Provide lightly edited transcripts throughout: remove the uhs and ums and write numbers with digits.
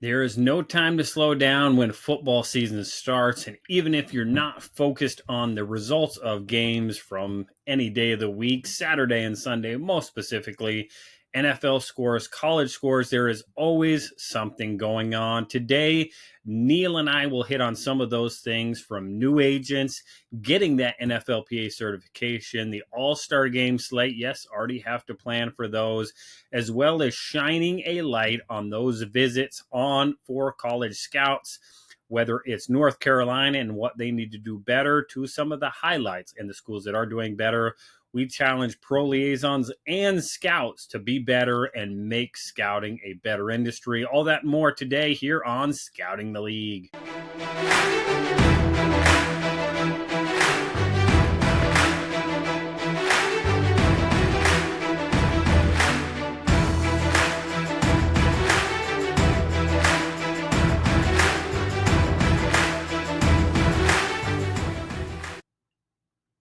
There is no time to slow down when football season starts, and even if you're not focused on the results of games from any day of the week, Saturday and Sunday, most specifically, NFL scores, college scores, there is always something going on. Today, Neil and I will hit on some of those things, from new agents, getting that NFLPA certification, the All-Star game slate. Yes, already have to plan for those, as well as shining a light on those visits on for college scouts, whether it's North Carolina and what they need to do better, to some of the highlights in the schools that are doing better. We challenge pro liaisons and scouts to be better and make scouting a better industry. All that and more today here on Scouting the League.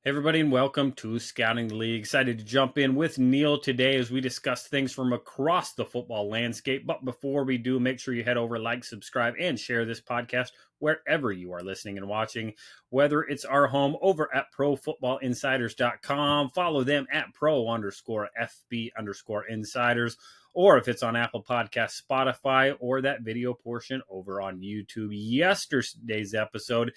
Hey everybody, and welcome to Scouting the League. Excited to jump in with Neil today as we discuss things from across the football landscape. But before we do, make sure you head over, like, subscribe, and share this podcast wherever you are listening and watching, whether it's our home over at profootballinsiders.com. Follow them at pro_FB_insiders. Or if it's on Apple Podcasts, Spotify, or that video portion over on YouTube. Yesterday's episode,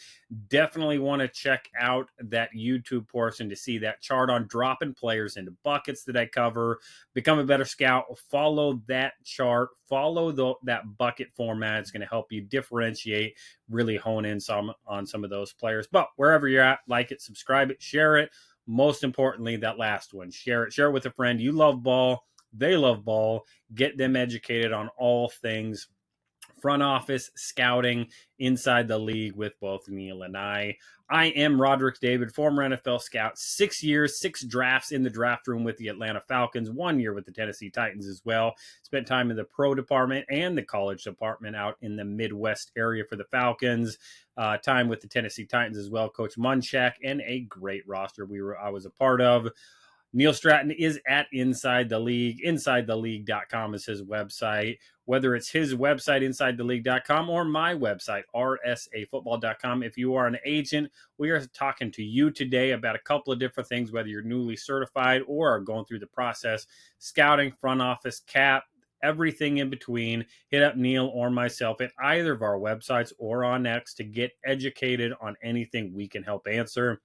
definitely want to check out that YouTube portion to see that chart on dropping players into buckets that I cover. Become a better scout. Follow that chart. Follow that bucket format. It's going to help you differentiate, really hone in on some of those players. But wherever you're at, like it, subscribe it, share it. Most importantly, that last one, share it. Share it with a friend. You love ball. They love ball. Get them educated on all things front office, scouting, inside the league with both Neil and I. I am Rodrik David, former NFL scout, 6 years, 6 drafts in the draft room with the Atlanta Falcons, 1 year with the Tennessee Titans as well. Spent time in the pro department and the college department out in the Midwest area for the Falcons. Time with the Tennessee Titans as well. Coach Munchak, and a great roster I was a part of. Neil Stratton is at Inside the League. InsideTheLeague.com is his website. Whether it's his website, InsideTheLeague.com, or my website, RSAFootball.com. If you are an agent, we are talking to you today about a couple of different things, whether you're newly certified or are going through the process, scouting, front office, cap, everything in between. Hit up Neil or myself at either of our websites or on X to get educated on anything we can help answer.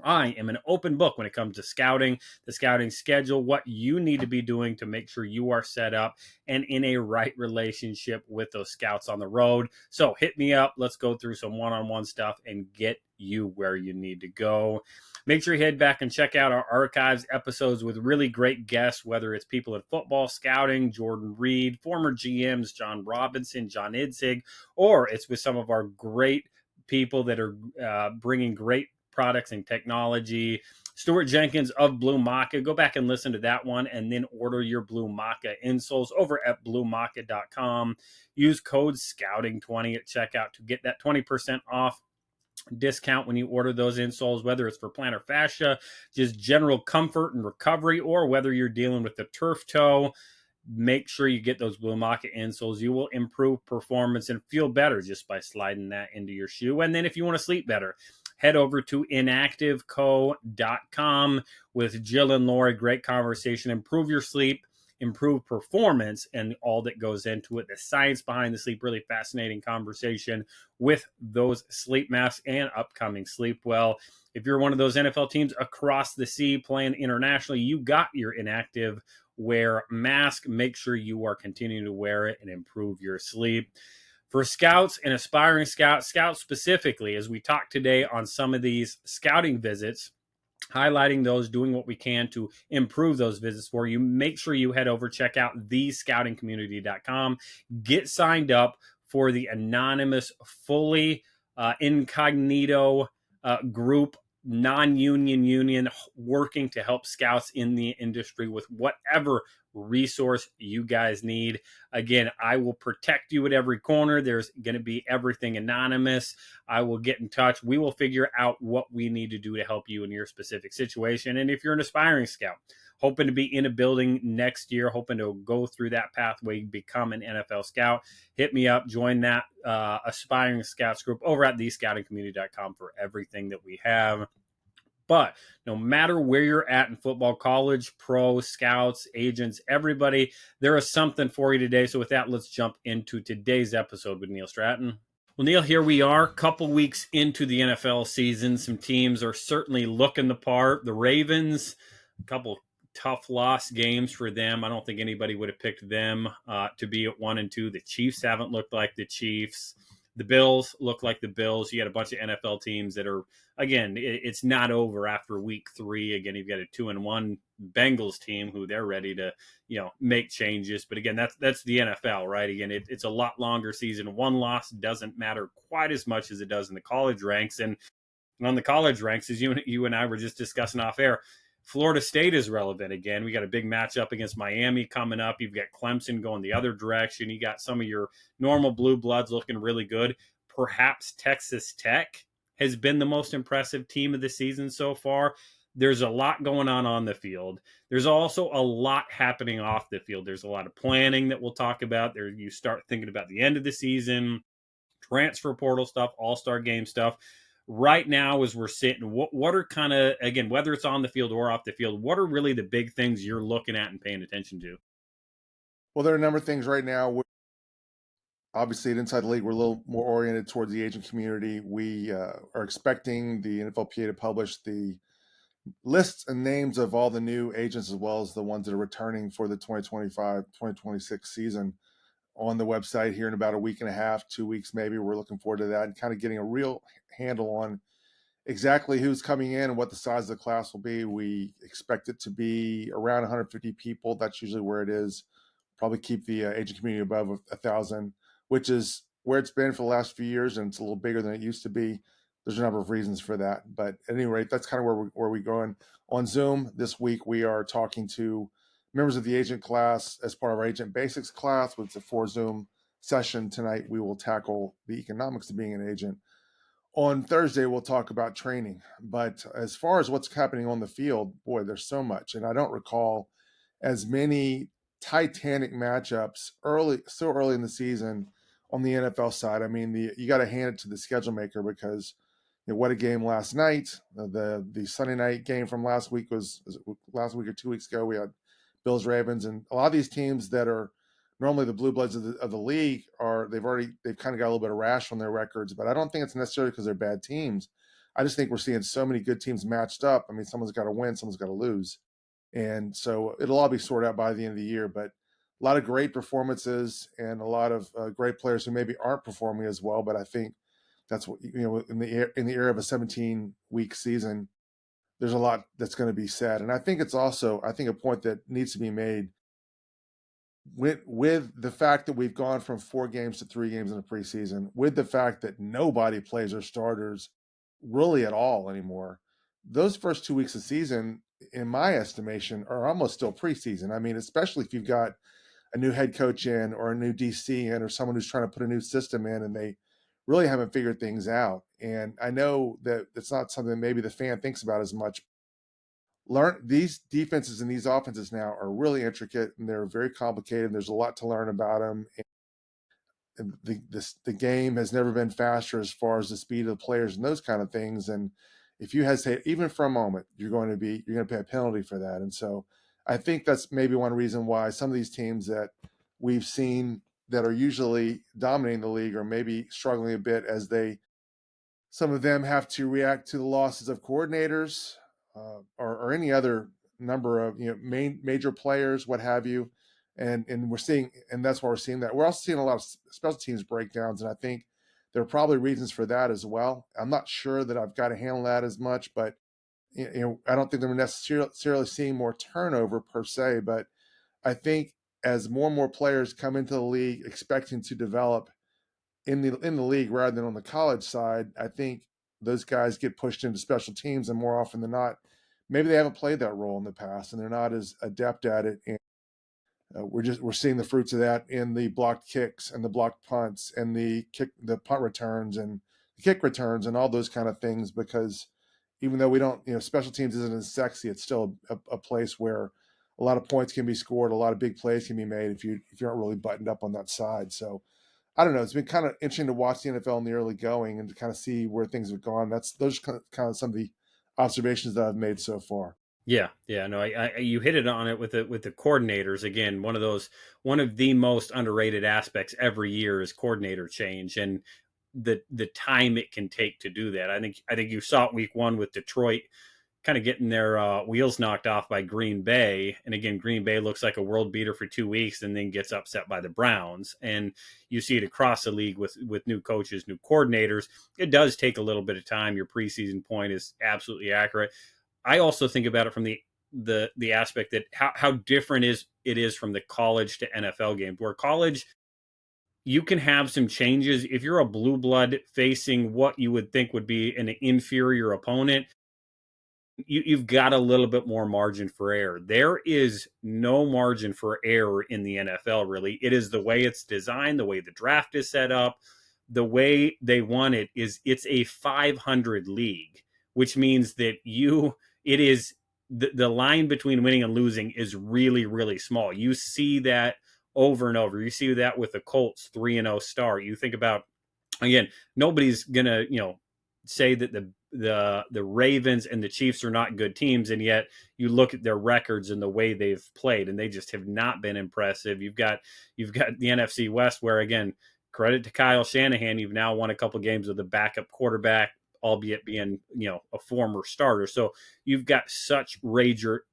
I am an open book when it comes to scouting, the scouting schedule, what you need to be doing to make sure you are set up and in a right relationship with those scouts on the road. So hit me up. Let's go through some one-on-one stuff and get you where you need to go. Make sure you head back and check out our archives episodes with really great guests, whether it's people in football, scouting, Jordan Reed, former GMs, John Robinson, John Idzig, or it's with some of our great people that are bringing great products and technology. Stuart Jenkins of Blue Maca. Go back and listen to that one, and then order your Blue Maca insoles over at bluemaca.com. Use code SCOUTING20 at checkout to get that 20% off discount when you order those insoles, whether it's for plantar fascia, just general comfort and recovery, or whether you're dealing with the turf toe. Make sure you get those Blue Maca insoles. You will improve performance and feel better just by sliding that into your shoe. And then if you want to sleep better, head over to inactiveco.com with Jill and Lori. Great conversation. Improve your sleep, improve performance, and all that goes into it. The science behind the sleep, really fascinating conversation with those sleep masks and upcoming Sleep Well. If you're one of those NFL teams across the sea playing internationally, you got your Inactive Wear mask. Make sure you are continuing to wear it and improve your sleep. For scouts and aspiring scouts specifically, as we talk today on some of these scouting visits, highlighting those, doing what we can to improve those visits for you, make sure you head over, check out thescoutingcommunity.com. Get signed up for the anonymous, fully incognito group, non-union union, working to help scouts in the industry with whatever resource you guys need. Again, I will protect you at every corner. There's going to be everything anonymous. I will get in touch. We will figure out what we need to do to help you in your specific situation. And if you're an aspiring scout, hoping to be in a building next year, hoping to go through that pathway, become an NFL scout. Hit me up, join that aspiring scouts group over at thescoutingcommunity.com for everything that we have. But no matter where you're at in football, college, pro, scouts, agents, everybody, there is something for you today. So with that, let's jump into today's episode with Neil Stratton. Well, Neil, here we are, a couple weeks into the NFL season. Some teams are certainly looking the part. The Ravens, a couple tough loss games for them. I don't think anybody would have picked them to be at 1-2. The Chiefs haven't looked like the Chiefs. The Bills look like the Bills. You got a bunch of NFL teams that are, again, it's not over after week 3. Again, you've got a 2-1 Bengals team who they're ready to, make changes. But again, that's the NFL, right? Again, it's a lot longer season. One loss doesn't matter quite as much as it does in the college ranks. And on the college ranks, as you and I were just discussing off air, Florida State is relevant again. We got a big matchup against Miami coming up. You've got Clemson going the other direction. You got some of your normal blue bloods looking really good. Perhaps Texas Tech has been the most impressive team of the season so far. There's a lot going on the field. There's also a lot happening off the field. There's a lot of planning that we'll talk about. There, you start thinking about the end of the season, transfer portal stuff, all-star game stuff. Right now, as we're sitting, what are kind of, again, whether it's on the field or off the field, what are really the big things you're looking at and paying attention to? Well, there are a number of things right now. Obviously, at Inside the League, we're a little more oriented towards the agent community. We are expecting the NFLPA to publish the lists and names of all the new agents as well as the ones that are returning for the 2025-2026 season on the website here in about a week and a half, 2 weeks maybe. We're looking forward to that and kind of getting a real handle on exactly who's coming in and what the size of the class will be. We expect it to be around 150 people. That's usually where it is. Probably keep the agent community above 1,000, which is where it's been for the last few years, and it's a little bigger than it used to be. There's a number of reasons for that, but at any rate, that's kind of where we're going. On Zoom this week, we are talking to members of the agent class as part of our Agent Basics class, which is a 4 Zoom session. Tonight, we will tackle the economics of being an agent. On Thursday, we'll talk about training. But as far as what's happening on the field, boy, there's so much. And I don't recall as many titanic matchups so early in the season on the NFL side. I mean, you got to hand it to the schedule maker because what a game last night. The Sunday night game from last week was last week or 2 weeks ago. We had Bills, Ravens, and a lot of these teams that are normally the blue bloods of the league they've kind of got a little bit of rash on their records, but I don't think it's necessarily because they're bad teams. I just think we're seeing so many good teams matched up. I mean, someone's got to win, someone's got to lose. And so it'll all be sorted out by the end of the year, but a lot of great performances and a lot of great players who maybe aren't performing as well. But I think that's what, in the era of a 17-week season, there's a lot that's going to be said. And I think it's also, a point that needs to be made with the fact that we've gone from 4 games to 3 games in the preseason, with the fact that nobody plays their starters really at all anymore. Those first 2 weeks of season, in my estimation, are almost still preseason. I mean, especially if you've got a new head coach in or a new DC in or someone who's trying to put a new system in and they really haven't figured things out. And I know that it's not something maybe the fan thinks about as much. These defenses and these offenses now are really intricate and they're very complicated. There's a lot to learn about them. And the game has never been faster as far as the speed of the players and those kind of things. And if you hesitate even for a moment, you're going to pay a penalty for that. And so I think that's maybe one reason why some of these teams that we've seen that are usually dominating the league are maybe struggling a bit as some of them have to react to the losses of coordinators or any other number of major players, what have you, and that's why we're seeing that. We're also seeing a lot of special teams breakdowns, and I think there are probably reasons for that as well. I'm not sure that I've got to handle that as much, but I don't think they're necessarily seeing more turnover per se, but I think as more and more players come into the league expecting to develop in the league rather than on the college side, I think those guys get pushed into special teams, and more often than not, maybe they haven't played that role in the past and they're not as adept at it. And we're seeing the fruits of that in the blocked kicks and the blocked punts and the punt returns and the kick returns and all those kind of things, because even though we don't, special teams isn't as sexy, it's still a place where a lot of points can be scored, a lot of big plays can be made if you aren't really buttoned up on that side. So I don't know. It's been kind of interesting to watch the NFL in the early going and to kind of see where things have gone. Those are kind of some of the observations that I've made so far. Yeah, no, you hit it on it with the coordinators again. One of the most underrated aspects every year is coordinator change and the time it can take to do that. I think you saw it week one with Detroit kind of getting their wheels knocked off by Green Bay. And again, Green Bay looks like a world beater for 2 weeks and then gets upset by the Browns. And you see it across the league with new coaches, new coordinators. It does take a little bit of time. Your preseason point is absolutely accurate. I also think about it from the aspect that how different it is from the college to NFL games, where college you can have some changes if you're a blue blood facing what you would think would be an inferior opponent. You've got a little bit more margin for error. There is no margin for error in the NFL, really. It is the way it's designed, the way the draft is set up, the way they want it is it's a 500 league, which means that it is the line between winning and losing is really, really small. You see that over and over. You see that with the Colts 3-0 start. You think about, again, nobody's gonna say that the Ravens and the Chiefs are not good teams, and yet you look at their records and the way they've played, and they just have not been impressive. You've got the NFC West, where again, credit to Kyle Shanahan, you've now won a couple games with a backup quarterback, albeit being a former starter. So you've got such razor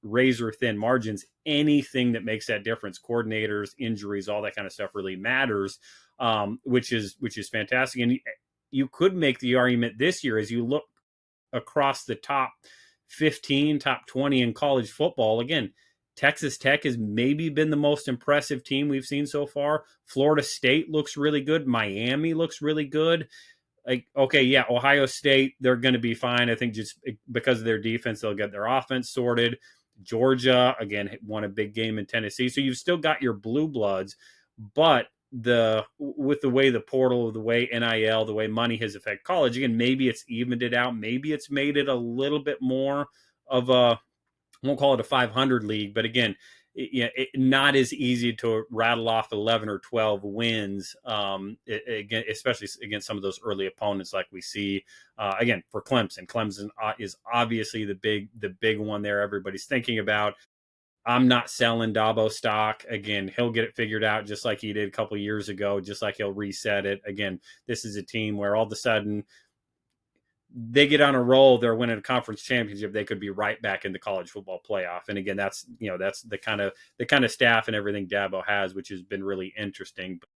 thin margins. Anything that makes that difference, coordinators, injuries, all that kind of stuff really matters, which is fantastic. And you could make the argument this year as you look across the top 15, top 20 in college football. Again, Texas Tech has maybe been the most impressive team we've seen so far. Florida State looks really good. Miami looks really good. Like, okay, yeah, Ohio State, they're going to be fine. I think just because of their defense, they'll get their offense sorted. Georgia, again, won a big game in Tennessee. So you've still got your blue bloods, but with the way the portal, the way NIL, the way money has affected college, again, maybe it's evened it out. Maybe it's made it a little bit more of a, I won't call it a 500 league, but again, not as easy to rattle off 11 or 12 wins, again, especially against some of those early opponents like we see, again, for Clemson. Clemson is obviously the big one there everybody's thinking about. I'm not selling Dabo stock. Again, he'll get it figured out just like he did a couple of years ago, just like he'll reset it. Again, this is a team where all of a sudden they get on a roll, they're winning a conference championship, they could be right back in the college football playoff. And again, that's the kind of staff and everything Dabo has, which has been really interesting. But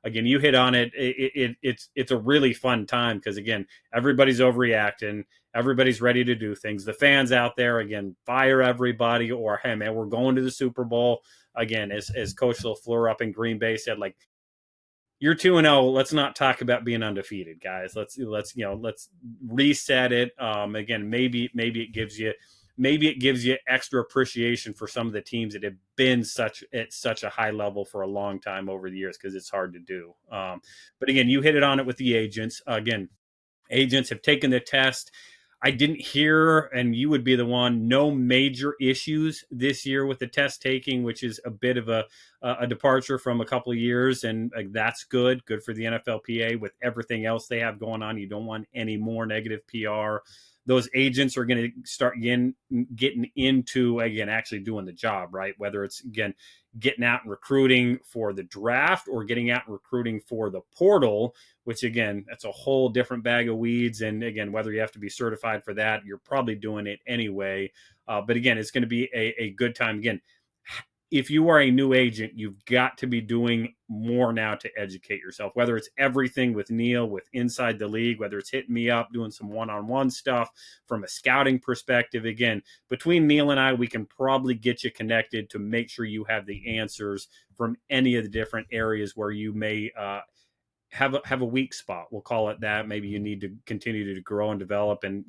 again, you hit on it. It's a really fun time because again, everybody's overreacting. Everybody's ready to do things. The fans out there, again, fire everybody, or hey man, we're going to the Super Bowl. Again, as Coach LaFleur up in Green Bay said, like, you're 2-0. Let's not talk about being undefeated, guys. Let's reset it. Again, maybe it gives you extra appreciation for some of the teams that have been at such a high level for a long time over the years, because it's hard to do. But again, you hit it on it with the agents. Again, agents have taken the test. I didn't hear, and you would be the one, no major issues this year with the test taking, which is a bit of a departure from a couple of years, and that's good for the NFLPA with everything else they have going on. You don't want any more negative PR. Those agents are going to start getting into, again, actually doing the job, right? Whether it's, again, getting out and recruiting for the draft or getting out and recruiting for the portal, which again, that's a whole different bag of weeds. And again, whether you have to be certified for that, you're probably doing it anyway. But again, it's going to be a good time. Again, if you are a new agent, you've got to be doing more now to educate yourself, whether it's everything with Neil, with Inside the League, whether it's hitting me up, doing some one-on-one stuff from a scouting perspective. Again, between Neil and I, we can probably get you connected to make sure you have the answers from any of the different areas where you may have a weak spot. We'll call it that. Maybe you need to continue to grow and develop, and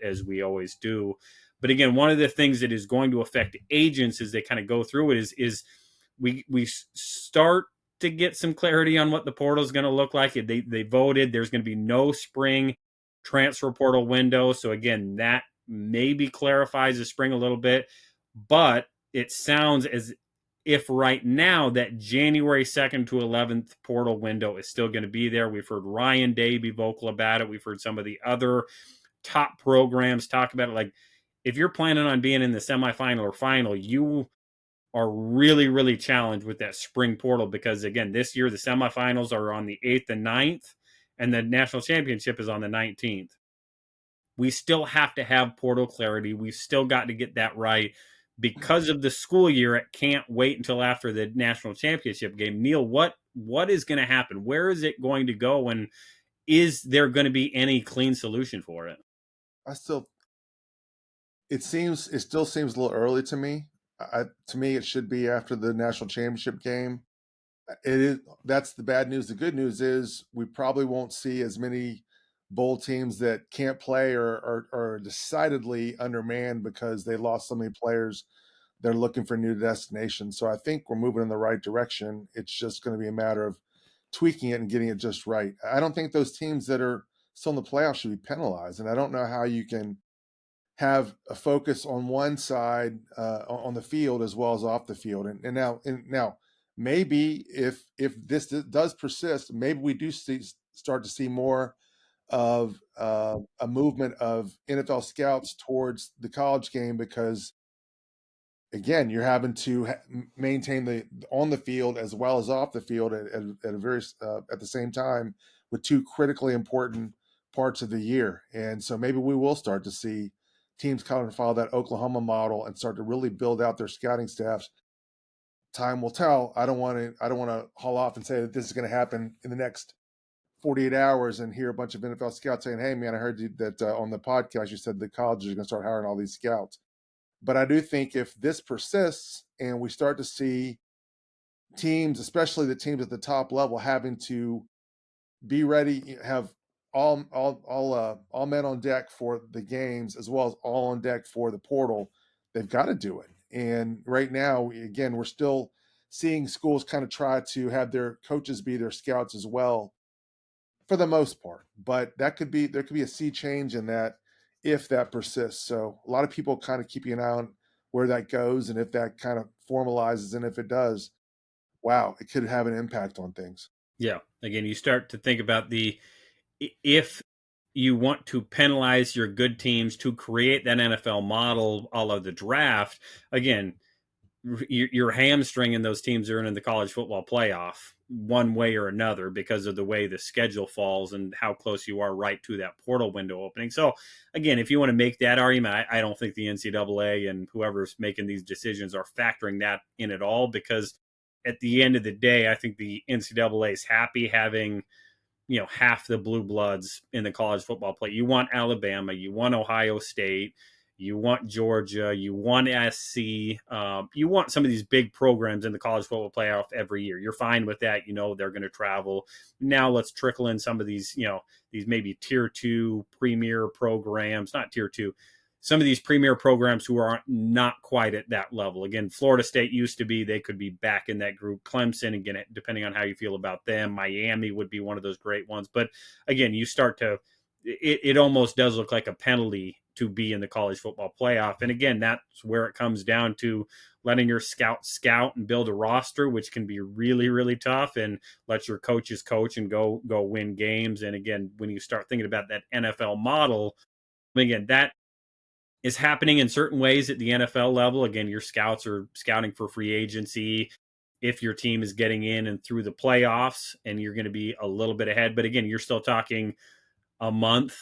as we always do. But again, one of the things that is going to affect agents as they kind of go through it is we start to get some clarity on what the portal is going to look like. They voted. There's going to be no spring transfer portal window. So again, that maybe clarifies the spring a little bit. But it sounds as if right now that January 2nd to 11th portal window is still going to be there. We've heard Ryan Day be vocal about it. We've heard some of the other top programs talk about it. Like, if you're planning on being in the semifinal or final, you are really, really challenged with that spring portal because, again, this year the semifinals are on the 8th and 9th, and the national championship is on the 19th. We still have to have portal clarity. We've still got to get that right. Because of the school year, it can't wait until after the national championship game. Neil, what is going to happen? Where is it going to go? And is there going to be any clean solution for it? It still seems a little early to me. To me, it should be after the national championship game. It is. That's the bad news. The good news is we probably won't see as many bowl teams that can't play or are decidedly undermanned because they lost so many players. They're looking for new destinations. So I think we're moving in the right direction. It's just going to be a matter of tweaking it and getting it just right. I don't think those teams that are still in the playoffs should be penalized. And I don't know how you can have a focus on one side on the field as well as off the field. And now maybe if this does persist, maybe we do start to see more of a movement of NFL scouts towards the college game because, again, you're having to maintain the on the field as well as off the field at a very at the same time with two critically important parts of the year. And so maybe we will start to see teams kind of follow that Oklahoma model and start to really build out their scouting staffs. Time will tell. I don't want to haul off and say that this is going to happen in the next 48 hours and hear a bunch of NFL scouts saying, "Hey, man, I heard you that on the podcast you said the colleges are going to start hiring all these scouts." But I do think if this persists and we start to see teams, especially the teams at the top level, having to be ready, have all men on deck for the games as well as all on deck for the portal, they've got to do it. And right now, again, we're still seeing schools kind of try to have their coaches be their scouts as well for the most part. But there could be a sea change in that if that persists. So a lot of people kind of keeping an eye on where that goes and if that kind of formalizes, and if it does, wow, it could have an impact on things. Yeah. Again, you start to think about if you want to penalize your good teams to create that NFL model, all of the draft, again, you're hamstringing those teams that are in the college football playoff one way or another because of the way the schedule falls and how close you are right to that portal window opening. So again, if you want to make that argument, I don't think the NCAA and whoever's making these decisions are factoring that in at all, because at the end of the day, I think the NCAA is happy having half the blue bloods in the college football play. You want Alabama, you want Ohio State, you want Georgia, you want SC, you want some of these big programs in the college football playoff every year. You're fine with that. They're going to travel. Now let's trickle in some of these, these maybe tier 2 premier programs, not tier 2, some of these premier programs who are not quite at that level. Again, Florida State used to be, they could be back in that group. Clemson, again, depending on how you feel about them. Miami would be one of those great ones. But again, you start to, it almost does look like a penalty to be in the college football playoff. And again, that's where it comes down to letting your scout and build a roster, which can be really, really tough, and let your coaches coach and go win games. And again, when you start thinking about that NFL model, again, that is happening in certain ways at the NFL level. Again, your scouts are scouting for free agency if your team is getting in and through the playoffs, and you're going to be a little bit ahead. But again, you're still talking a month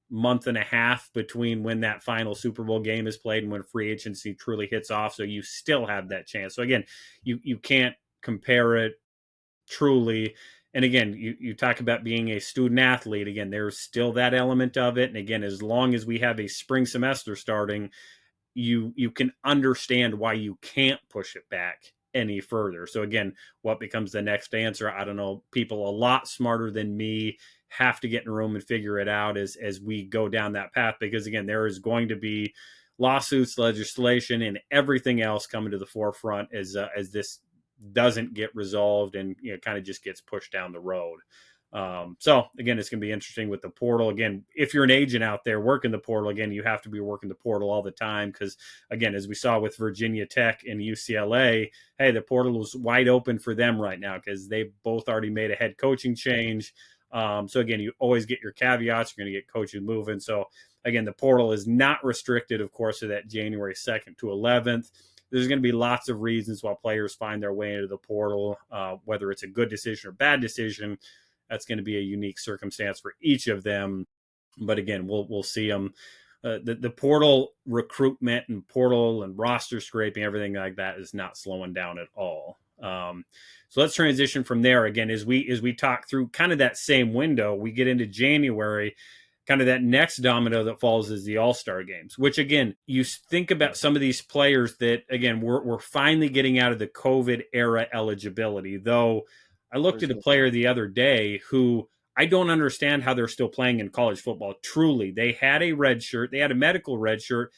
and a half between when that final Super Bowl game is played and when free agency truly hits off. So you still have that chance. So again, you can't compare it truly. And again, you talk about being a student athlete. Again, there's still that element of it. And again, as long as we have a spring semester starting, you can understand why you can't push it back any further. So again, what becomes the next answer? I don't know. People a lot smarter than me have to get in a room and figure it out as we go down that path, because again, there is going to be lawsuits, legislation, and everything else coming to the forefront as this doesn't get resolved and kind of just gets pushed down the road. So again, it's going to be interesting with the portal. Again, if you're an agent out there working the portal, again, you have to be working the portal all the time because, again, as we saw with Virginia Tech and UCLA, hey, the portal is wide open for them right now because they both already made a head coaching change. So again, you always get your caveats. You're going to get coaches moving. So again, the portal is not restricted, of course, to that January 2nd to 11th. There's going to be lots of reasons why players find their way into the portal, whether it's a good decision or bad decision. That's going to be a unique circumstance for each of them. But again, we'll see them. The portal recruitment and portal and roster scraping, everything like that is not slowing down at all. So let's transition from there. Again, as we talk through kind of that same window, we get into January. Kind of that next domino that falls is the All-Star games, which again, you think about some of these players that again we're finally getting out of the COVID era eligibility. Though I looked at a player the other day who I don't understand how they're still playing in college football. Truly, they had a red shirt, they had a medical red shirt.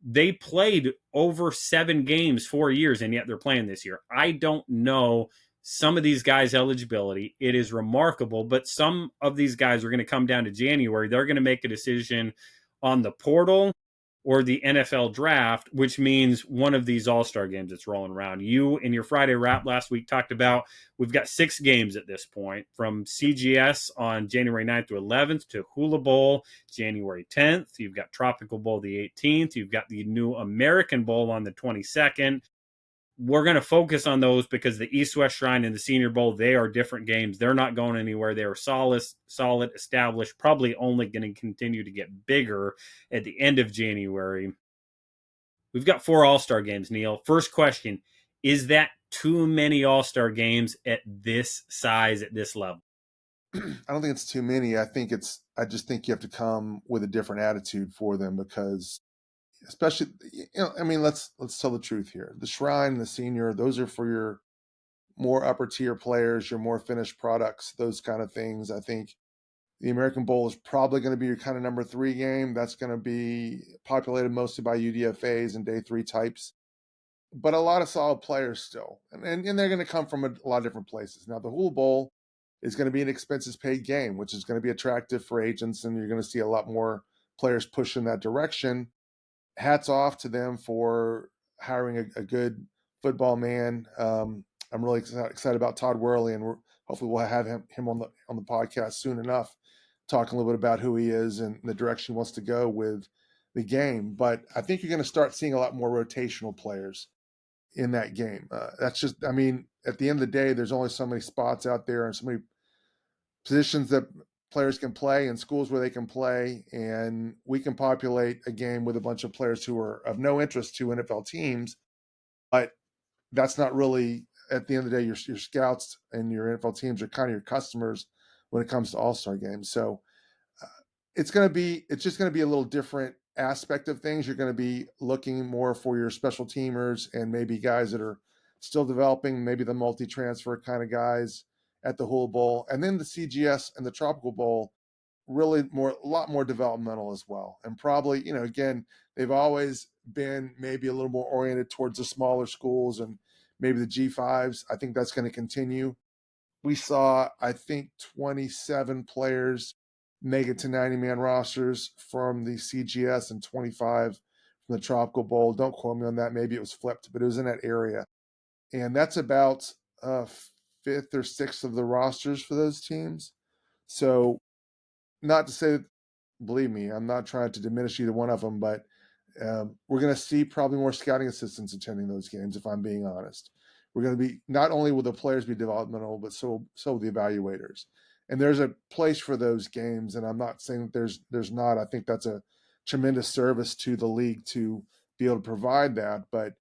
They played over 7 games, 4 years, and yet they're playing this year. I don't know some of these guys' eligibility. It is remarkable, but some of these guys are going to come down to January. They're going to make a decision on the portal or the NFL draft, which means one of these All-Star games that's rolling around. You in your Friday wrap last week talked about we've got 6 games at this point, from CGS on January 9th to 11th to Hula Bowl January 10th. You've got Tropical Bowl the 18th. You've got the new American Bowl on the 22nd. We're going to focus on those because the East-West Shrine and the Senior Bowl, they are different games. They're not going anywhere. They are solid, established, probably only going to continue to get bigger at the end of January. We've got 4 All-Star games, Neil. First question, is that too many All-Star games at this size, at this level? I don't think it's too many. I just think you have to come with a different attitude for them because especially, let's tell the truth here. The Shrine, the Senior, those are for your more upper tier players, your more finished products, those kind of things. I think the American Bowl is probably going to be your kind of number 3 game. That's going to be populated mostly by UDFAs and day 3 types, but a lot of solid players still. And they're going to come from a lot of different places. Now, the Hula Bowl is going to be an expenses paid game, which is going to be attractive for agents, and you're going to see a lot more players push in that direction. Hats off to them for hiring a good football man. I'm really excited about Todd Worley, and hopefully we'll have him on the podcast soon enough, talking a little bit about who he is and the direction he wants to go with the game. But I think you're going to start seeing a lot more rotational players in that game. That's just, at the end of the day, there's only so many spots out there and so many positions that players can play and schools where they can play, and we can populate a game with a bunch of players who are of no interest to NFL teams, but that's not really, at the end of the day, your scouts and your NFL teams are kind of your customers when it comes to All-Star games. So it's just going to be a little different aspect of things. You're going to be looking more for your special teamers and maybe guys that are still developing, maybe the multi-transfer kind of guys at the Hula Bowl, and then the CGS and the Tropical Bowl, really a lot more developmental as well. And probably, again, they've always been maybe a little more oriented towards the smaller schools and maybe the G5s. I think that's going to continue. We saw, I think, 27 players make it to 90-man rosters from the CGS and 25 from the Tropical Bowl. Don't quote me on that. Maybe it was flipped, but it was in that area. And that's about 5th or 6th of the rosters for those teams. So not to say that, believe me, I'm not trying to diminish either one of them, but we're going to see probably more scouting assistants attending those games, if I'm being honest. We're going to be, not only will the players be developmental, but so will the evaluators. And there's a place for those games, and I'm not saying that there's not. I think that's a tremendous service to the league to be able to provide that. But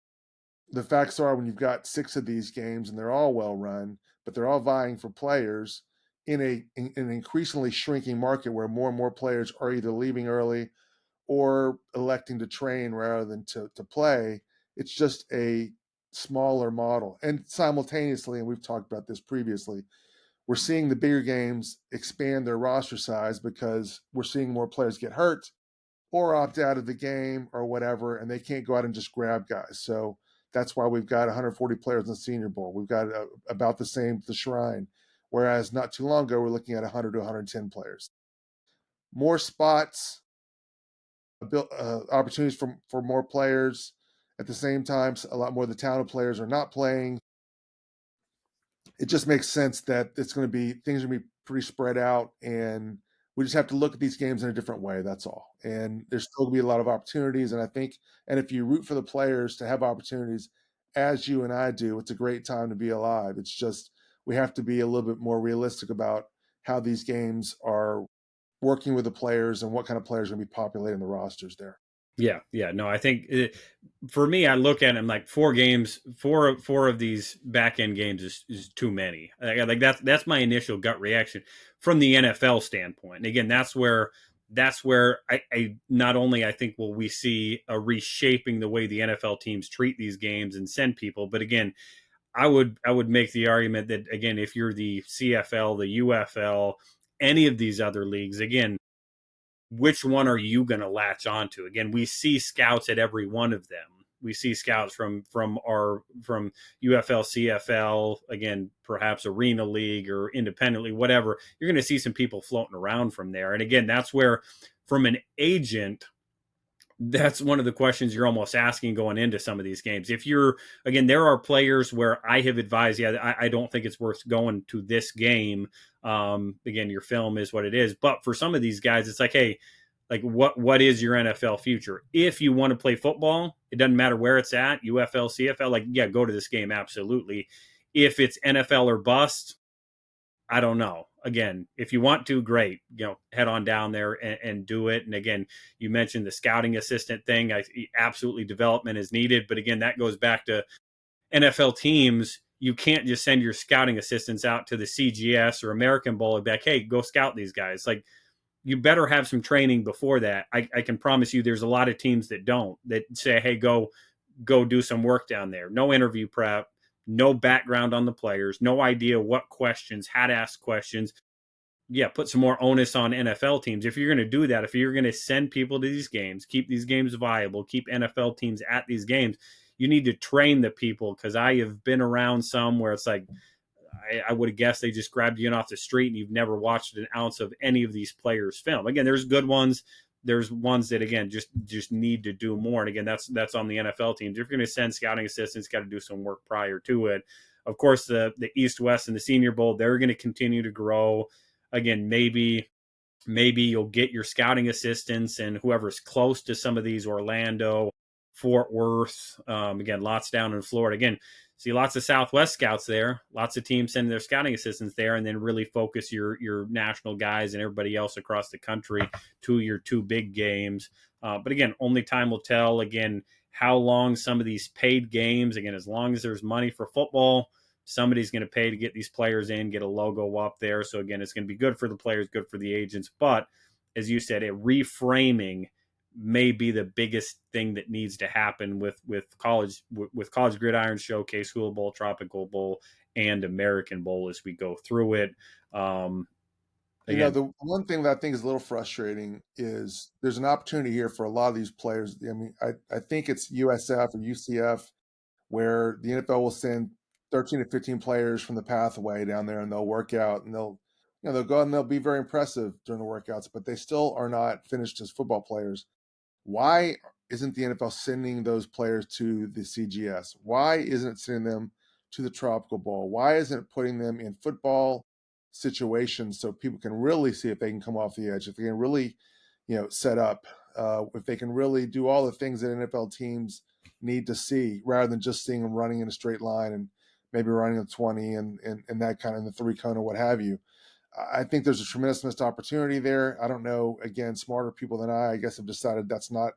the facts are, when you've got 6 of these games and they're all well run, but they're all vying for players in an increasingly shrinking market where more and more players are either leaving early or electing to train rather than to play, it's just a smaller model. And simultaneously, and we've talked about this previously, we're seeing the bigger games expand their roster size because we're seeing more players get hurt or opt out of the game or whatever, and they can't go out and just grab guys. So that's why we've got 140 players in the Senior Bowl. We've got about the same at the Shrine. whereas not too long ago, we're looking at 100 to 110 players. More spots, opportunities for more players. At the same time, a lot more of the talented players are not playing. It just makes sense that things are going to be pretty spread out, and we just have to look at these games in a different way. That's all. And there's still going to be a lot of opportunities. And I think, and if you root for the players to have opportunities, as you and I do, it's a great time to be alive. It's just we have to be a little bit more realistic about how these games are working with the players and what kind of players are going to be populating the rosters there. Yeah. No, I think for me, I look at them like 4 games, four of these back end games is too many. Like that's my initial gut reaction from the NFL standpoint. And again, that's where I not only I think will we see a reshaping the way the NFL teams treat these games and send people, but again, I would make the argument that again, if you're the CFL, the UFL, any of these other leagues, again, which one are you going to latch onto? Again, we see scouts at every one of them. We see scouts from UFL, CFL, again, perhaps Arena League or independently, whatever. You're going to see some people floating around from there. And again, that's where, from an agent, that's one of the questions you're almost asking going into some of these games. If you're, again, there are players where I have advised, I don't think it's worth going to this game. Again, your film is what it is. But for some of these guys, it's like, hey, like what is your NFL future? If you want to play football, it doesn't matter where it's at, UFL, CFL, like, yeah, go to this game, absolutely. If it's NFL or bust, I don't know. Again, if you want to, great. Head on down there and do it. And again, you mentioned the scouting assistant thing. Absolutely, development is needed. But again, that goes back to NFL teams. You can't just send your scouting assistants out to the CGS or American Bowl and be like, hey, go scout these guys. Like, you better have some training before that. I can promise you there's a lot of teams that don't, that say, hey, go do some work down there. No interview prep, no background on the players, no idea what questions, how to ask questions. Yeah, put some more onus on NFL teams. If you're going to do that, if you're going to send people to these games, keep these games viable, keep NFL teams at these games, you need to train the people, because I have been around some where it's like, I would have guessed they just grabbed you in off the street and you've never watched an ounce of any of these players' film. Again, there's good ones. There's ones that, again, just need to do more. And again, that's on the NFL teams. If you're going to send scouting assistants, got to do some work prior to it. Of course, the East, West, and the Senior Bowl, they're going to continue to grow. Again, maybe you'll get your scouting assistants and whoever's close to some of these, Orlando, Fort Worth, again, lots down in Florida. Again, see lots of Southwest scouts there, lots of teams sending their scouting assistants there, and then really focus your national guys and everybody else across the country to your 2 big games. But again, only time will tell, again, how long some of these paid games, again, as long as there's money for football, somebody's going to pay to get these players in, get a logo up there. So again, it's going to be good for the players, good for the agents. But as you said, a reframing may be the biggest thing that needs to happen with college gridiron showcase, Hula Bowl, Tropical Bowl, and American Bowl as we go through it. The one thing that I think is a little frustrating is there's an opportunity here for a lot of these players. I mean, I think it's USF or UCF where the NFL will send 13 to 15 players from the pathway down there, and they'll work out, and they'll go out and they'll be very impressive during the workouts, but they still are not finished as football players. Why isn't the NFL sending those players to the CGS? Why isn't it sending them to the Tropical Bowl? Why isn't it putting them in football situations so people can really see if they can come off the edge, if they can really, set up, if they can really do all the things that NFL teams need to see, rather than just seeing them running in a straight line and maybe running a 20 and that kind of, the 3 cone or what have you. I think there's a tremendous missed opportunity there. I don't know. Again, smarter people than I guess, have decided that's not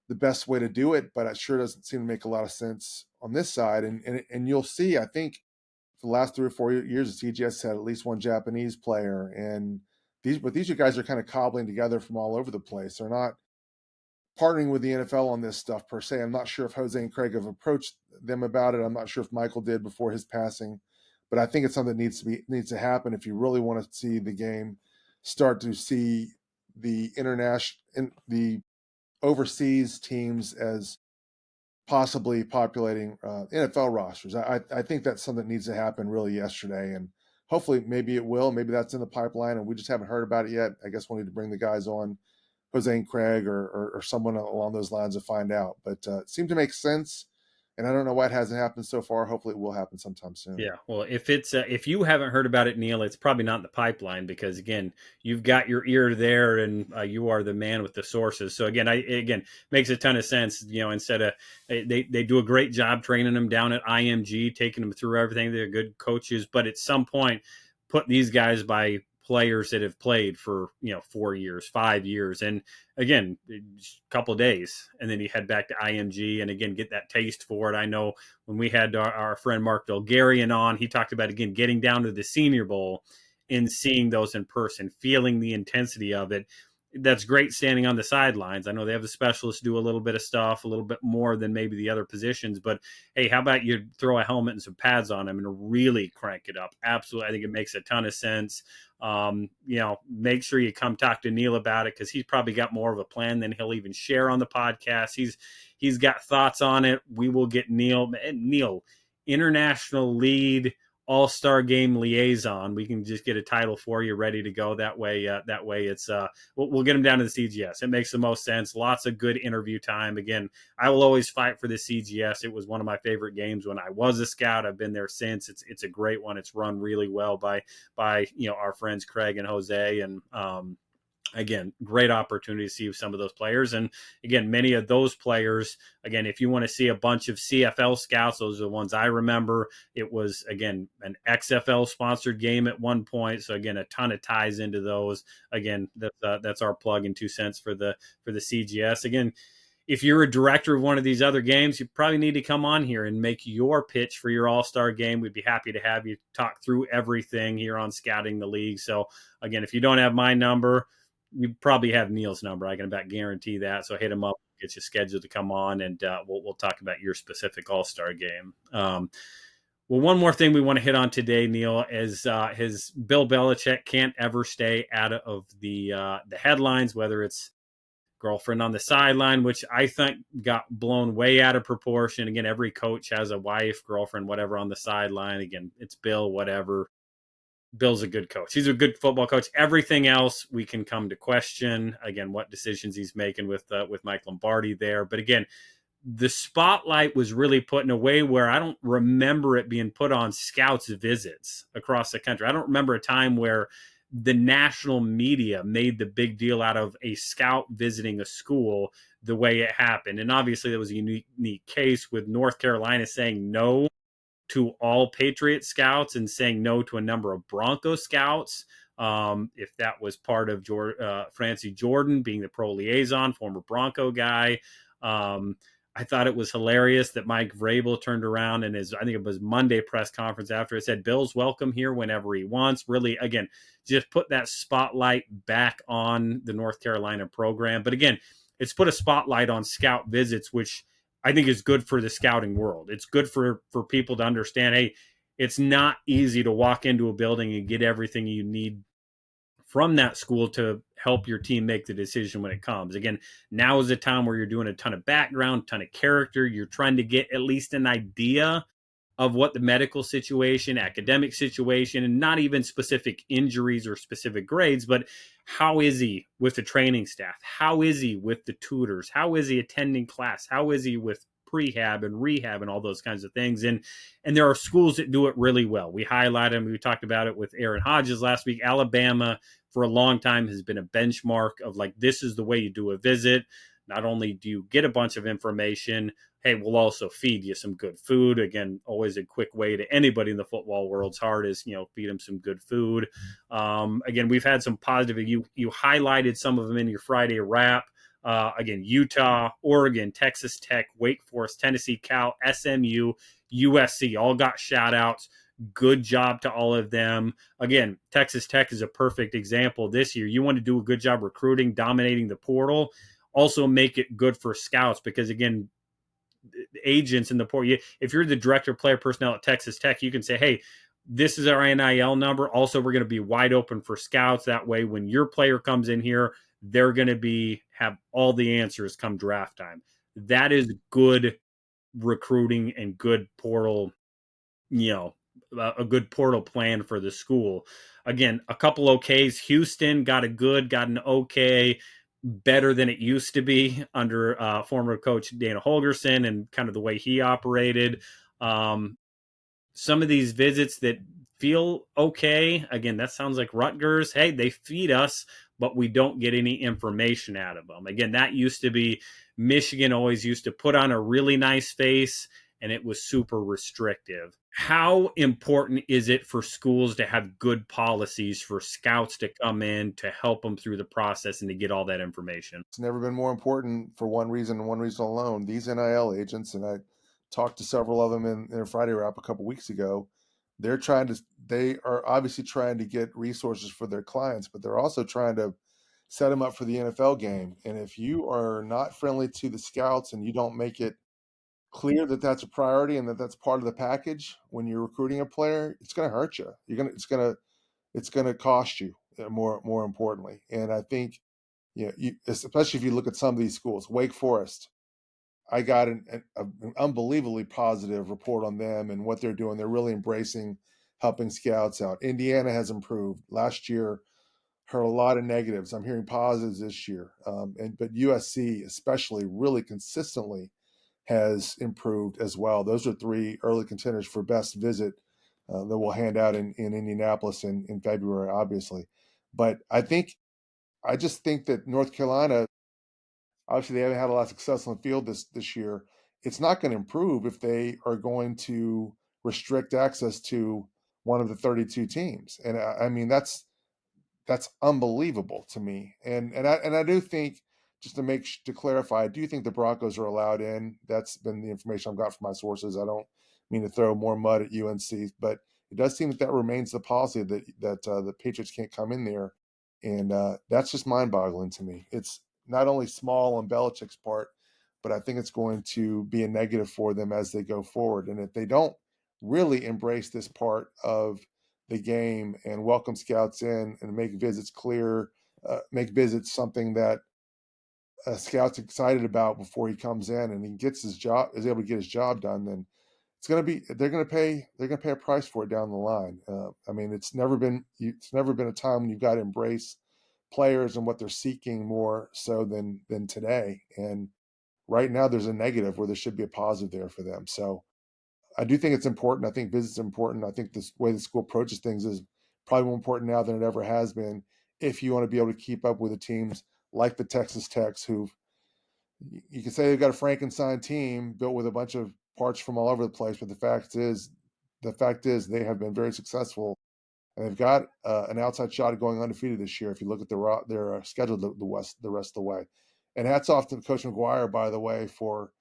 the best way to do it, but it sure doesn't seem to make a lot of sense on this side. And you'll see, I think, for the last 3 or 4 years, the CGS had at least one Japanese player. And these guys are kind of cobbling together from all over the place. They're not partnering with the NFL on this stuff per se. I'm not sure if Jose and Craig have approached them about it. I'm not sure if Michael did before his passing. But I think it's something that needs to happen if you really want to see the game start to see the the overseas teams as possibly populating NFL rosters. I think that's something that needs to happen really yesterday, and hopefully maybe it will. Maybe that's in the pipeline and we just haven't heard about it yet. I guess we'll need to bring the guys on, Jose and Craig or someone along those lines to find out. But it seemed to make sense. And I don't know why it hasn't happened so far. Hopefully it will happen sometime soon. Yeah, well, if you haven't heard about it, Neil, it's probably not in the pipeline because again, you've got your ear there, and you are the man with the sources. So again, makes a ton of sense. Instead of they do a great job training them down at IMG, taking them through everything. They're good coaches, but at some point, put these guys by players that have played for 4 years, 5 years, and again, a couple of days, and then you head back to IMG and again get that taste for it. I know when we had our friend Mark Bilgarian on, he talked about again getting down to the Senior Bowl and seeing those in person, feeling the intensity of it. That's great standing on the sidelines. I know they have the specialists do a little bit of stuff, a little bit more than maybe the other positions, but hey, how about you throw a helmet and some pads on them and really crank it up? Absolutely. I think it makes a ton of sense. Make sure you come talk to Neil about it because he's probably got more of a plan than he'll even share on the podcast. He's got thoughts on it. We will get Neil, international lead all-star game liaison. We can just get a title for you ready to go. That way it's we'll get him down to the CGS. It makes the most sense. Lots of good interview time. Again, I will always fight for the CGS. It was one of my favorite games when I was a scout. I've been there since. It's a great one. It's run really well by our friends Craig and Jose, and again, great opportunity to see some of those players. And again, many of those players, again, if you want to see a bunch of CFL scouts, those are the ones I remember. It was, again, an XFL sponsored game at one point. So again, a ton of ties into those. Again, that's our plug and 2 cents for the CGS. Again, if you're a director of one of these other games, you probably need to come on here and make your pitch for your all-star game. We'd be happy to have you talk through everything here on Scouting the League. So again, if you don't have my number, you probably have Neil's number. I can about guarantee that. So hit him up, get you scheduled to come on, and we'll talk about your specific all-star game. Well, one more thing we want to hit on today, Neil, is his Bill Belichick can't ever stay out of the headlines, whether it's girlfriend on the sideline, which I think got blown way out of proportion. Again, every coach has a wife, girlfriend, whatever on the sideline. Again, it's Bill, whatever. Bill's a good coach. He's a good football coach. Everything else we can come to question. Again, what decisions he's making with Mike Lombardi there. But again, the spotlight was really put in a way where I don't remember it being put on scouts' visits across the country. I don't remember a time where the national media made the big deal out of a scout visiting a school the way it happened. And obviously, there was a unique case with North Carolina saying no to all Patriot scouts and saying no to a number of Bronco scouts. If that was part of Francie Jordan being the pro liaison, former Bronco guy. I thought it was hilarious that Mike Vrabel turned around and I think it was Monday press conference after it said, Bill's welcome here whenever he wants. Really, again, just put that spotlight back on the North Carolina program. But again, it's put a spotlight on scout visits, which I think is good for the scouting world. It's good for people to understand, hey, it's not easy to walk into a building and get everything you need from that school to help your team make the decision when it comes. Again, now is a time where you're doing a ton of background, ton of character. You're trying to get at least an idea of what the medical situation, academic situation, and not even specific injuries or specific grades, but how is he with the training staff? How is he with the tutors? How is he attending class? How is he with prehab and rehab and all those kinds of things? And there are schools that do it really well. We highlight them. We talked about it with Aaron Hodges last week. Alabama, for a long time, has been a benchmark of like, this is the way you do a visit. Not only do you get a bunch of information, hey, we'll also feed you some good food. Again, always a quick way to anybody in the football world's heart is, feed them some good food. Again, we've had some positive, you highlighted some of them in your Friday wrap. Again, Utah, Oregon, Texas Tech, Wake Forest, Tennessee, Cal, SMU, USC, all got shout outs. Good job to all of them. Again, Texas Tech is a perfect example this year. You want to do a good job recruiting, dominating the portal. Also make it good for scouts because, again, agents in the portal, if you're the director of player personnel at Texas Tech, you can say, hey, this is our NIL number. Also, we're going to be wide open for scouts. That way, when your player comes in here, they're going to have all the answers come draft time. That is good recruiting and good portal, a good portal plan for the school. Again, a couple okays. Houston got an okay, better than it used to be under former coach Dana Holgerson and kind of the way he operated. Some of these visits that feel okay. Again, that sounds like Rutgers. Hey, they feed us, but we don't get any information out of them. Again, that used to be Michigan always used to put on a really nice face, and it was super restrictive. How important is it for schools to have good policies for scouts to come in to help them through the process and to get all that information? It's never been more important for one reason and one reason alone. These NIL agents, and I talked to several of them in a Friday wrap a couple weeks ago. They are obviously trying to get resources for their clients, but they're also trying to set them up for the NFL game. And if you are not friendly to the scouts and you don't make it clear that that's a priority and that that's part of the package when you're recruiting a player, it's going to hurt you. It's going to cost you more importantly. And I think, especially if you look at some of these schools, Wake Forest, I got an unbelievably positive report on them and what they're doing. They're really embracing helping scouts out. Indiana has improved. Last year, heard a lot of negatives. I'm hearing positives this year. But USC, especially, really consistently has improved as well. Those are three early contenders for best visit that we'll hand out in Indianapolis in February, obviously. But I just think that North Carolina, obviously, they haven't had a lot of success on the field this year. It's not going to improve if they are going to restrict access to one of the 32 teams. And I mean, that's unbelievable to me. And I do think, just to clarify, I do think the Broncos are allowed in. That's been the information I've got from my sources. I don't mean to throw more mud at UNC, but it does seem that remains the policy that the Patriots can't come in there, and that's just mind-boggling to me. It's not only small on Belichick's part, but I think it's going to be a negative for them as they go forward. And if they don't really embrace this part of the game and welcome scouts in and make visits clear, make visits something that a scout's excited about before he comes in and he is able to get his job done, then they're going to pay a price for it down the line. I mean, it's never been a time when you've got to embrace players and what they're seeking more so than today. And right now there's a negative where there should be a positive there for them. So I do think it's important. I think business is important. I think this way the school approaches things is probably more important now than it ever has been if you want to be able to keep up with the teams like the Texas Techs, who you can say they've got a Frankenstein team built with a bunch of parts from all over the place, but the fact is they have been very successful, and they've got an outside shot at going undefeated this year if you look at their schedule the rest of the way. And hats off to Coach McGuire, by the way, for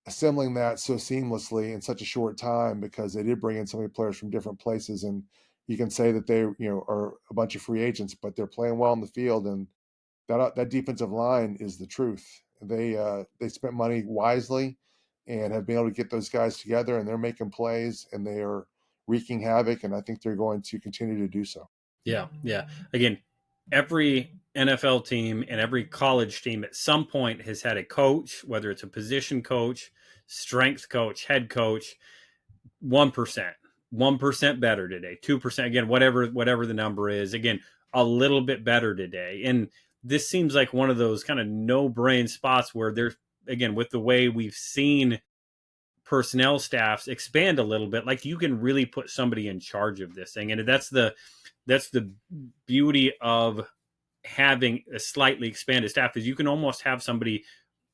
assembling that so seamlessly in such a short time, because they did bring in so many players from different places. And you can say that they are a bunch of free agents, but they're playing well in the field, and that defensive line is the truth. They spent money wisely and have been able to get those guys together, and they're making plays and they are wreaking havoc, and I think they're going to continue to do so. Yeah, yeah. Again, every NFL team and every college team at some point has had a coach, whether it's a position coach, strength coach, head coach, 1%, 1% better today, 2%, again, whatever the number is, again, a little bit better today. And this seems like one of those kind of no-brain spots where there's, again, with the way we've seen personnel staffs expand a little bit, like you can really put somebody in charge of this thing. And that's the beauty of having a slightly expanded staff, is you can almost have somebody,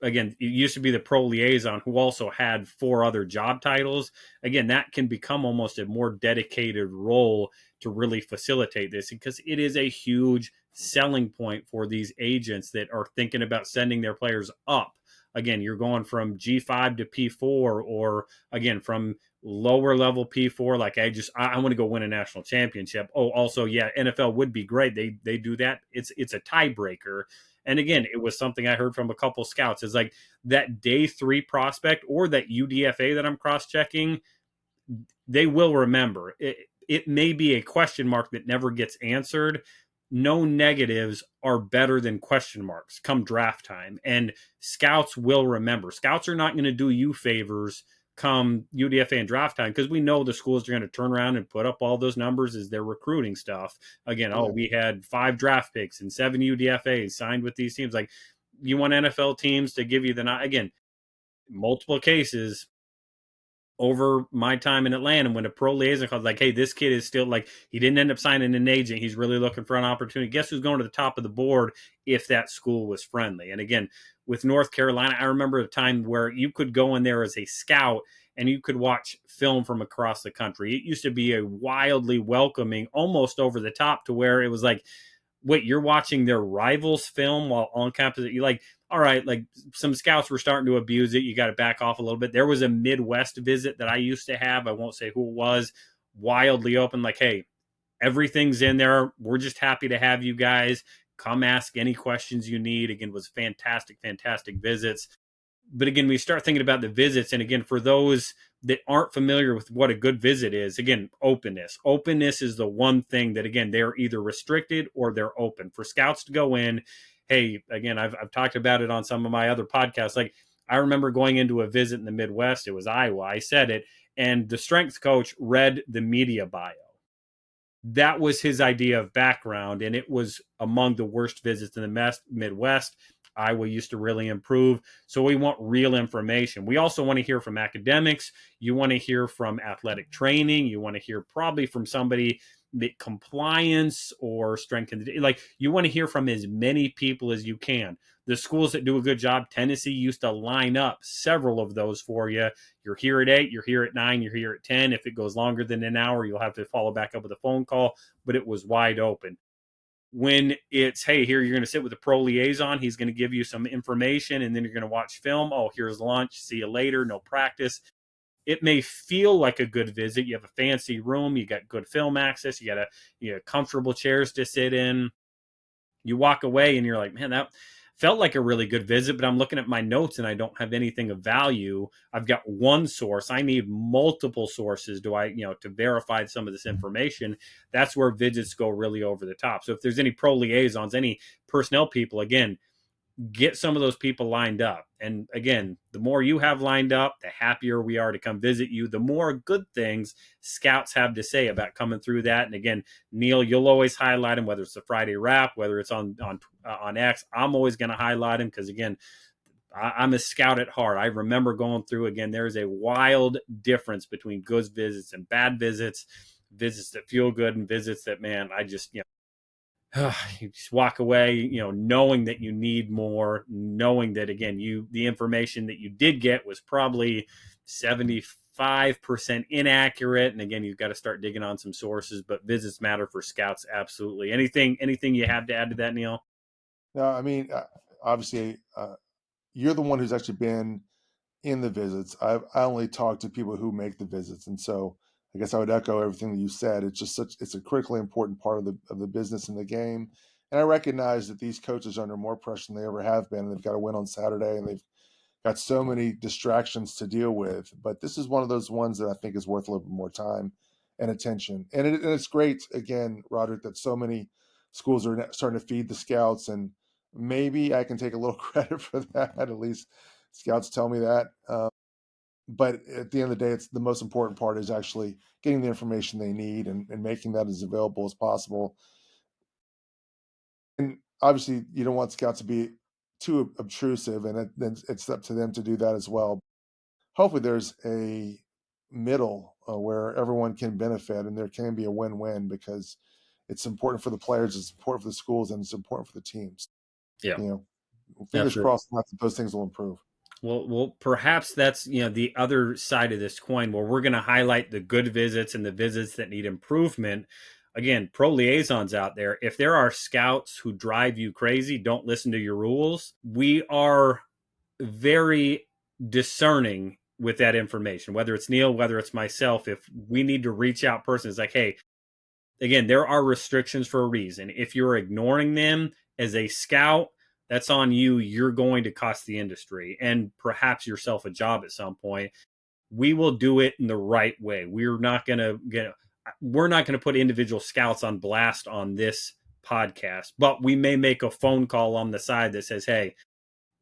again, it used to be the pro liaison who also had 4 other job titles. Again, that can become almost a more dedicated role to really facilitate this, because it is a huge selling point for these agents that are thinking about sending their players up. Again, you're going from G5 to P4, or again, from lower level P4. Like I want to go win a national championship. Oh, also, yeah, NFL would be great. They do that. It's a tiebreaker. And again, it was something I heard from a couple scouts. Is like that day 3 prospect or that UDFA that I'm cross checking, they will remember. It may be a question mark that never gets answered. No negatives are better than question marks come draft time. And scouts will remember. Scouts are not going to do you favors come UDFA and draft time, because we know the schools are going to turn around and put up all those numbers as their recruiting stuff. Again, Yeah. we had 5 draft picks and 7 UDFAs signed with these teams. Like, you want NFL teams to give you again, multiple cases over my time in Atlanta when a pro liaison called, like, hey, this kid is still, like, he didn't end up signing an agent. He's really looking for an opportunity. Guess who's going to the top of the board if that school was friendly? And again, with North Carolina, I remember a time where you could go in there as a scout and you could watch film from across the country. It used to be a wildly welcoming, almost over the top, to where it was like, wait, you're watching their rivals film while on campus. You like, all right, like, some scouts were starting to abuse it. You got to back off a little bit. There was a Midwest visit that I used to have. I won't say who it was. Wildly open, like, hey, everything's in there. We're just happy to have you guys. Come ask any questions you need. Again, was fantastic, fantastic visits. But again, we start thinking about the visits. And again, for those that aren't familiar with what a good visit is, again, openness. Openness is the one thing that, again, they're either restricted or they're open. For scouts to go in, hey, again, I've talked about it on some of my other podcasts. Like, I remember going into a visit in the Midwest. It was Iowa. I said it. And the strength coach read the media bio. That was his idea of background, and it was among the worst visits in the Midwest. Iowa used to really improve. So we want real information. We also want to hear from academics. You want to hear from athletic training. You want to hear probably from somebody that compliance or strength. Like, you want to hear from as many people as you can. The schools that do a good job, Tennessee used to line up several of those for you. You're here at 8, you're here at 9, you're here at 10. If it goes longer than an hour, you'll have to follow back up with a phone call, but it was wide open. When it's, hey, here, you're going to sit with a pro liaison, he's going to give you some information, and then you're going to watch film. Oh, here's lunch, see you later, no practice. It may feel like a good visit. You have a fancy room, you got good film access, you got comfortable chairs to sit in. You walk away and you're like, man, that felt like a really good visit, but I'm looking at my notes and I don't have anything of value. I've got one source. I need multiple sources to verify some of this information. That's where visits go really over the top. So if there's any pro liaisons, any personnel people, again, get some of those people lined up. And again, the more you have lined up, the happier we are to come visit you, the more good things scouts have to say about coming through that. And again, Neil, you'll always highlight him, whether it's the Friday wrap, whether it's on X. I'm always going to highlight him because, again, I'm a scout at heart. I remember going through, again, there's a wild difference between good visits and bad visits, visits that feel good and visits that, man, I just, you just walk away, knowing that you need more, knowing that, again, the information that you did get was probably 75% inaccurate. And again, you've got to start digging on some sources, but visits matter for scouts. Absolutely. Anything you have to add to that, Neil? No, I mean, obviously, you're the one who's actually been in the visits. I only talk to people who make the visits, and so I guess I would echo everything that you said. It's just it's a critically important part of the business and the game. And I recognize that these coaches are under more pressure than they ever have been. They've got to win on Saturday, and they've got so many distractions to deal with. But this is one of those ones that I think is worth a little bit more time and attention. And it's great, again, Rodrik, that so many schools are starting to feed the scouts, and maybe I can take a little credit for that. At least scouts tell me that. But at the end of the day, it's the most important part is actually getting the information they need and making that as available as possible. And obviously, you don't want scouts to be too obtrusive, and then it's up to them to do that as well. Hopefully, there's a middle where everyone can benefit, and there can be a win-win because it's important for the players, it's important for the schools, and it's important for the teams. Yeah, Fingers absolutely. crossed that those things will improve. Well, perhaps that's the other side of this coin, where we're going to highlight the good visits and the visits that need improvement. Again, pro liaisons out there, if there are scouts who drive you crazy, don't listen to your rules. We are very discerning with that information, whether it's Neil, whether it's myself. If we need to reach out person, it's like, hey, again, there are restrictions for a reason. If you're ignoring them as a scout, that's on you. You're going to cost the industry and perhaps yourself a job at some point. We will do it in the right way. We're not going to put individual scouts on blast on this podcast, but we may make a phone call on the side that says, hey,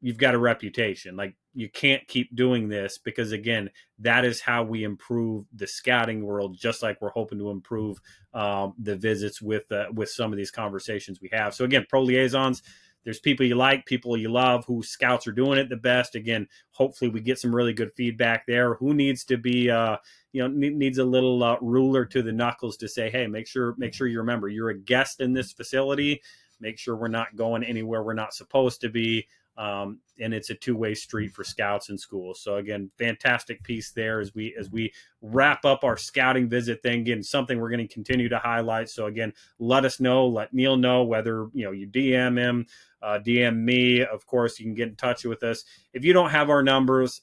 you've got a reputation. Like, you can't keep doing this, because again, that is how we improve the scouting world, just like we're hoping to improve the visits with some of these conversations we have. So again, pro liaisons, there's people you like, people you love, who scouts are doing it the best. Again, hopefully we get some really good feedback there. Who needs to be needs a little ruler to the knuckles to say, hey, make sure you remember you're a guest in this facility. Make sure we're not going anywhere we're not supposed to be. And it's a two-way street for scouts and schools. So again, fantastic piece there as we wrap up our scouting visit thing. Again, something we're going to continue to highlight. So again, let us know, let Neil know, whether you DM him, DM me. Of course, you can get in touch with us. If you don't have our numbers,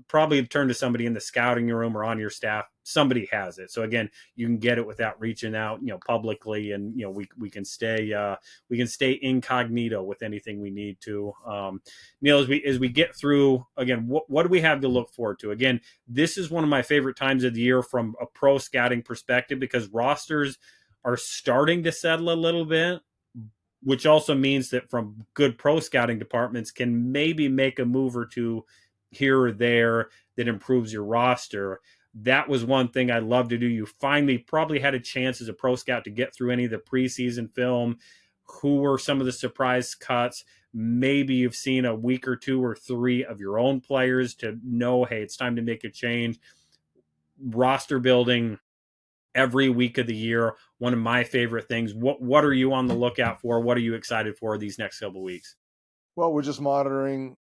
probably turn to somebody in the scouting room or on your staff. Somebody has it. So again, you can get it without reaching out, publicly, and we can stay incognito with anything we need to. Neil, as we get through, again, what do we have to look forward to? Again, this is one of my favorite times of the year from a pro scouting perspective, because rosters are starting to settle a little bit, which also means that from good pro scouting departments can maybe make a move or two here or there that improves your roster. That was one thing I love to do. You finally probably had a chance as a pro scout to get through any of the preseason film. Who were some of the surprise cuts? Maybe you've seen a week or two or three of your own players to know, hey, it's time to make a change. Roster building every week of the year, one of my favorite things. What are you on the lookout for? What are you excited for these next couple of weeks? Well, we're just monitoring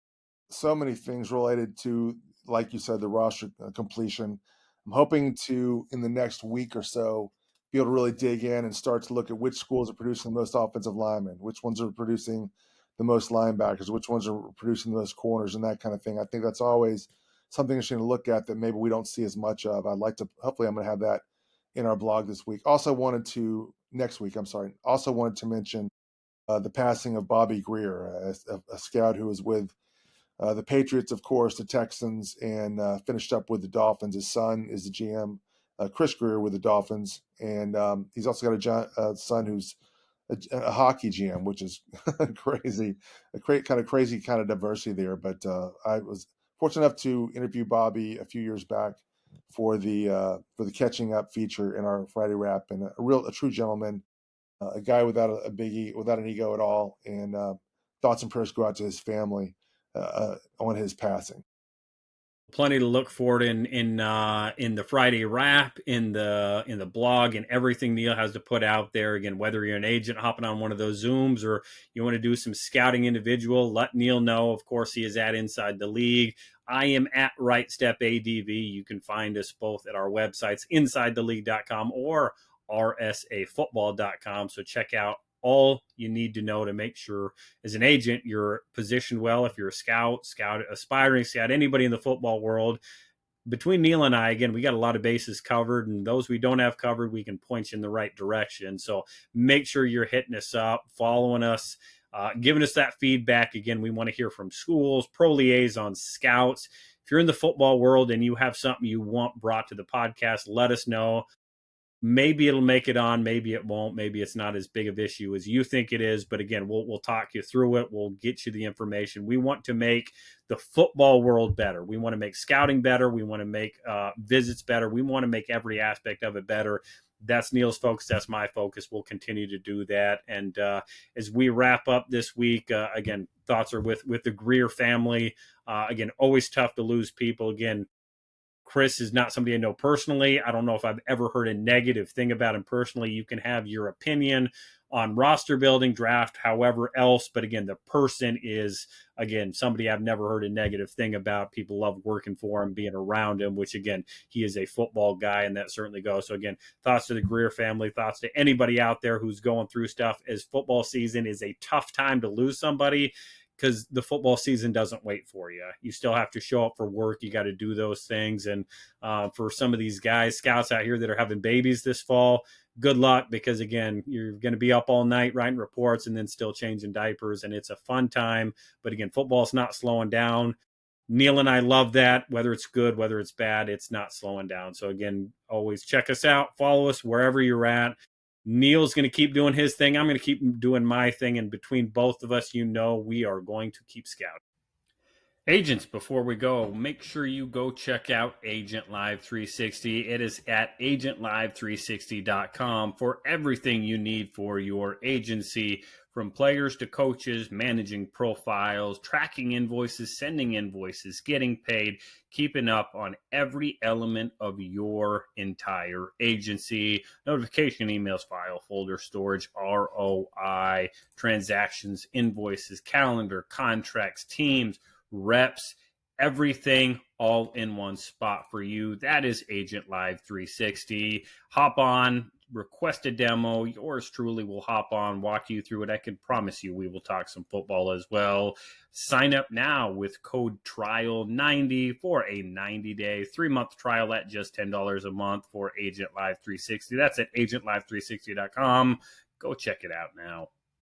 so many things related to, like you said, the roster completion. I'm hoping to, in the next week or so, be able to really dig in and start to look at which schools are producing the most offensive linemen, which ones are producing the most linebackers, which ones are producing the most corners, and that kind of thing. I think that's always something interesting to look at that maybe we don't see as much of. Hopefully I'm going to have that in our blog this week. Also wanted to mention the passing of Bobby Greer, a scout who was with the Patriots, of course, the Texans, and finished up with the Dolphins. His son is the GM, Chris Greer, with the Dolphins, and he's also got a son who's a hockey GM, which is crazy, crazy kind of diversity there. But I was fortunate enough to interview Bobby a few years back for the catching up feature in our Friday wrap, and a true gentleman, a guy without without an ego at all, and thoughts and prayers go out to his family on his passing. Plenty to look forward in the Friday wrap, in the blog, and everything Neil has to put out there. Again, whether you're an agent hopping on one of those Zooms or you want to do some scouting individual, let Neil know. Of course, he is at Inside the League. I am at Right Step ADV. You can find us both at our websites, InsideTheLeague.com or RSAFootball.com. So check out all you need to know to make sure as an agent you're positioned well. If you're a scout, aspiring scout, anybody in the football world, between Neil and I, again, we got a lot of bases covered, and those we don't have covered, we can point you in the right direction. So make sure you're hitting us up, following us, giving us that feedback. Again, we want to hear from schools, pro liaisons, scouts. If you're in the football world and you have something you want brought to the podcast, let us know. Maybe it'll make it on, maybe it won't, maybe it's not as big of an issue as you think it is, but again, we'll talk you through it. We'll get you the information. We want to make the football world better. We want to make scouting better. We want to make visits better. We want to make every aspect of it better. That's Neil's focus. That's my focus. We'll continue to do that. And as we wrap up this week, again, thoughts are with the Greer family. Again, always tough to lose people. Again, Chris is not somebody I know personally. I don't know if I've ever heard a negative thing about him personally. You can have your opinion on roster building, draft, however else. But again, the person is, again, somebody I've never heard a negative thing about. People love working for him, being around him, which again, he is a football guy, and that certainly goes. So again, thoughts to the Greer family, thoughts to anybody out there who's going through stuff, as football season is a tough time to lose somebody, because the football season doesn't wait for you. You still have to show up for work. You got to do those things. And for some of these guys, scouts out here that are having babies this fall, good luck, because again, you're going to be up all night writing reports and then still changing diapers. And it's a fun time. But again, football's not slowing down. Neil and I love that. Whether it's good, whether it's bad, it's not slowing down. So again, always check us out. Follow us wherever you're at. Neil's going to keep doing his thing. I'm going to keep doing my thing. And between both of us, we are going to keep scouting. Agents, before we go, make sure you go check out Agent Live 360. It is at agentlive360.com for everything you need for your agency, from players to coaches, managing profiles, tracking invoices, sending invoices, getting paid, keeping up on every element of your entire agency. Notification emails, file folder storage, ROI, transactions, invoices, calendar, contracts, teams, reps, everything all in one spot for you. That is Agent Live 360. Hop on, request a demo. Yours truly will hop on, walk you through it. I can promise you we will talk some football as well. Sign up now with code TRIAL90 for a 90-day, 3-month trial at just $10 a month for Agent Live 360. That's at agentlive360.com. Go check it out now.